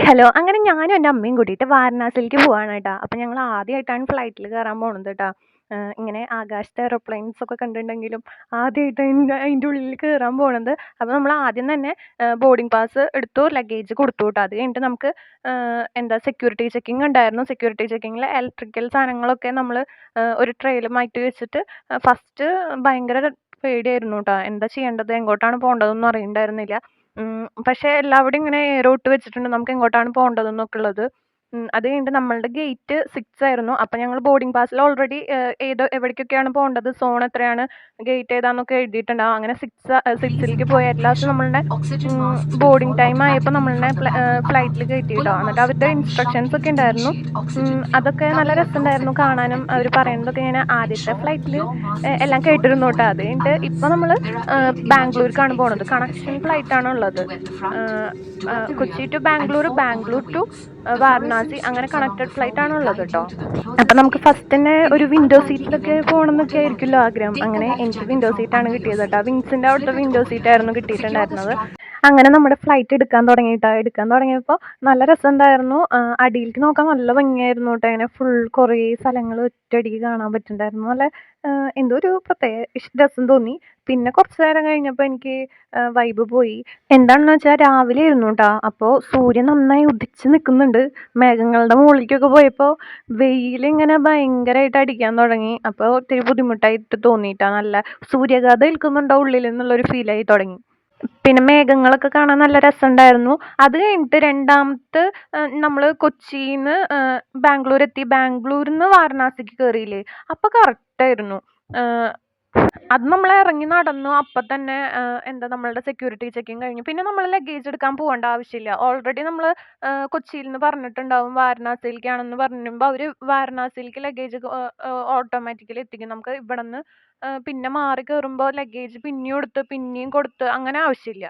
Hello. അങ്ങനെ ഞാനും എൻ്റെ അമ്മയും കൂടിയിട്ട് വാരണാസിയിലേക്ക് പോവാണ് കേട്ടോ. അപ്പം ഞങ്ങൾ ആദ്യമായിട്ടാണ് ഫ്ലൈറ്റിൽ കയറാൻ പോണത് കേട്ടോ. ഇങ്ങനെ ആകാശത്ത് എയ്റോപ്ലെയിൻസ് ഒക്കെ കണ്ടിട്ടുണ്ടെങ്കിലും ആദ്യമായിട്ടാണ് അതിൻ്റെ ഉള്ളിൽ കയറാൻ പോണത്. അപ്പോൾ നമ്മൾ ആദ്യം തന്നെ ബോർഡിംഗ് പാസ് എടുത്തു, ലഗേജ് കൊടുത്തു കേട്ടോ. അത് കഴിഞ്ഞിട്ട് നമുക്ക് എന്താ സെക്യൂരിറ്റി ചെക്കിങ് ഉണ്ടായിരുന്നു. സെക്യൂരിറ്റി ചെക്കിങ്ങിൽ ഇലക്ട്രിക്കൽ സാധനങ്ങളൊക്കെ നമ്മൾ ഒരു ട്രേയിൽ മാറ്റി വെച്ചിട്ട് ഫസ്റ്റ് ഭയങ്കര പേടിയായിരുന്നു കേട്ടോ. എന്താ ചെയ്യേണ്ടത്, എങ്ങോട്ടാണ് പോകേണ്ടതെന്നൊന്നും അറിയണ്ടായിരുന്നില്ല. പക്ഷേ എല്ലാവിടെയും ഇങ്ങനെ ഏറോ ഇട്ട് വെച്ചിട്ടുണ്ട് നമുക്ക് എങ്ങോട്ടാണ് പോകേണ്ടതെന്നൊക്കെ ഉള്ളത്. അത് കഴിഞ്ഞിട്ട് നമ്മളുടെ ഗേറ്റ് 6 ആയിരുന്നു. അപ്പം ഞങ്ങൾ ബോർഡിംഗ് പാസിൽ ഓൾറെഡി എവിടേക്കൊക്കെയാണ് പോകേണ്ടത്, സോൺ എത്രയാണ്, ഗേറ്റ് ഏതാന്നൊക്കെ എഴുതിയിട്ടുണ്ടാവും. അങ്ങനെ 6ലേക്ക് പോയി അറ്റ് ലാസ്റ്റ് നമ്മളുടെ ബോർഡിംഗ് ടൈം ആയപ്പോൾ നമ്മളുടെ ഫ്ലൈറ്റിൽ കയറ്റി കേട്ടോ. എന്നിട്ട് അവരുടെ ഇൻസ്ട്രക്ഷൻസ് ഒക്കെ ഉണ്ടായിരുന്നു. അതൊക്കെ നല്ല രസമുണ്ടായിരുന്നു കാണാനും. അവർ പറയുന്നതൊക്കെ ഇങ്ങനെ ആദ്യത്തെ ഫ്ലൈറ്റിൽ എല്ലാം കേട്ടിരുന്നു കേട്ടോ. അത് കഴിഞ്ഞിട്ട് ഇപ്പോൾ നമ്മൾ ബാംഗ്ലൂർക്കാണ് പോണത്. കണക്ഷൻ ഫ്ലൈറ്റാണ് ഉള്ളത്. കൊച്ചി ടു ബാംഗ്ലൂർ, ബാംഗ്ലൂർ ടു വാരണാസി, അങ്ങനെ കണക്റ്റഡ് ഫ്ലൈറ്റ് ആണ് ഉള്ളത് കേട്ടോ. അപ്പം നമുക്ക് ഫസ്റ്റ് തന്നെ ഒരു വിൻഡോ സീറ്റിലൊക്കെ പോകണം എന്നൊക്കെ ആയിരിക്കുമല്ലോ ആഗ്രഹം. അങ്ങനെ എനിക്ക് വിൻഡോ സീറ്റാണ് കിട്ടിയത് കേട്ടോ. വിങ്സിൻ്റെ അവിടുത്തെ വിൻഡോ സീറ്റായിരുന്നു കിട്ടിയിട്ടുണ്ടായിരുന്നത്. അങ്ങനെ നമ്മുടെ ഫ്ലൈറ്റ് എടുക്കാൻ തുടങ്ങിയപ്പോൾ നല്ല രസമുണ്ടായിരുന്നു. അടിയിലേക്ക് നോക്കാൻ നല്ല ഭംഗിയായിരുന്നു കേട്ടോ. ഇങ്ങനെ ഫുൾ കുറേ സ്ഥലങ്ങൾ ഒറ്റയടിക്ക് കാണാൻ പറ്റുന്നുണ്ടായിരുന്നു. നല്ല എന്തോ ഒരു പ്രത്യേക രസം തോന്നി. പിന്നെ കുറച്ച് നേരം കഴിഞ്ഞപ്പോൾ എനിക്ക് വൈബ് പോയി. എന്താണെന്ന് വെച്ചാൽ രാവിലെ ആയിരുന്നു കേട്ടോ. അപ്പോൾ സൂര്യൻ നന്നായി ഉദിച്ച് നിൽക്കുന്നുണ്ട്. മേഘങ്ങളുടെ മുകളിലേക്കൊക്കെ പോയപ്പോൾ വെയിലിങ്ങനെ ഭയങ്കരമായിട്ട് അടിക്കാൻ തുടങ്ങി. അപ്പോൾ ഒത്തിരി ബുദ്ധിമുട്ടായിട്ട് തോന്നിയിട്ടാ. നല്ല സൂര്യാഘാതം ഏൽക്കുന്നുണ്ടോ ഉള്ളിൽ എന്നുള്ളൊരു ഫീലായി തുടങ്ങി. പിന്നെ മേഘങ്ങളൊക്കെ കാണാൻ നല്ല രസമുണ്ടായിരുന്നു. അത് കഴിഞ്ഞിട്ട് രണ്ടാമത്തെ നമ്മൾ കൊച്ചിയിൽ ബാംഗ്ലൂർ എത്തി. ബാംഗ്ലൂരിൽ നിന്ന് വാരണാസിക്ക് കയറിയില്ലേ, അപ്പോൾ കറക്റ്റായിരുന്നു. അത് നമ്മൾ ഇറങ്ങി നടന്നു. അപ്പം തന്നെ എന്താ നമ്മളുടെ സെക്യൂരിറ്റി ചെക്കിങ് കഴിഞ്ഞു. പിന്നെ നമ്മൾ ലഗേജ് എടുക്കാൻ പോകേണ്ട ആവശ്യമില്ല. ഓൾറെഡി നമ്മൾ കൊച്ചിയിൽ നിന്ന് പറഞ്ഞിട്ടുണ്ടാവും വാരണാസിയിലേക്കാണെന്ന് പറയുമ്പോൾ അവർ വാരണാസിയിലേക്ക് ലഗേജ് ഓട്ടോമാറ്റിക്കലി എത്തിക്കും. നമുക്ക് ഇവിടെ നിന്ന് പിന്നെ മാറി കയറുമ്പോൾ ലഗേജ് പിന്നെയും കൊടുത്ത് അങ്ങനെ ആവശ്യമില്ല.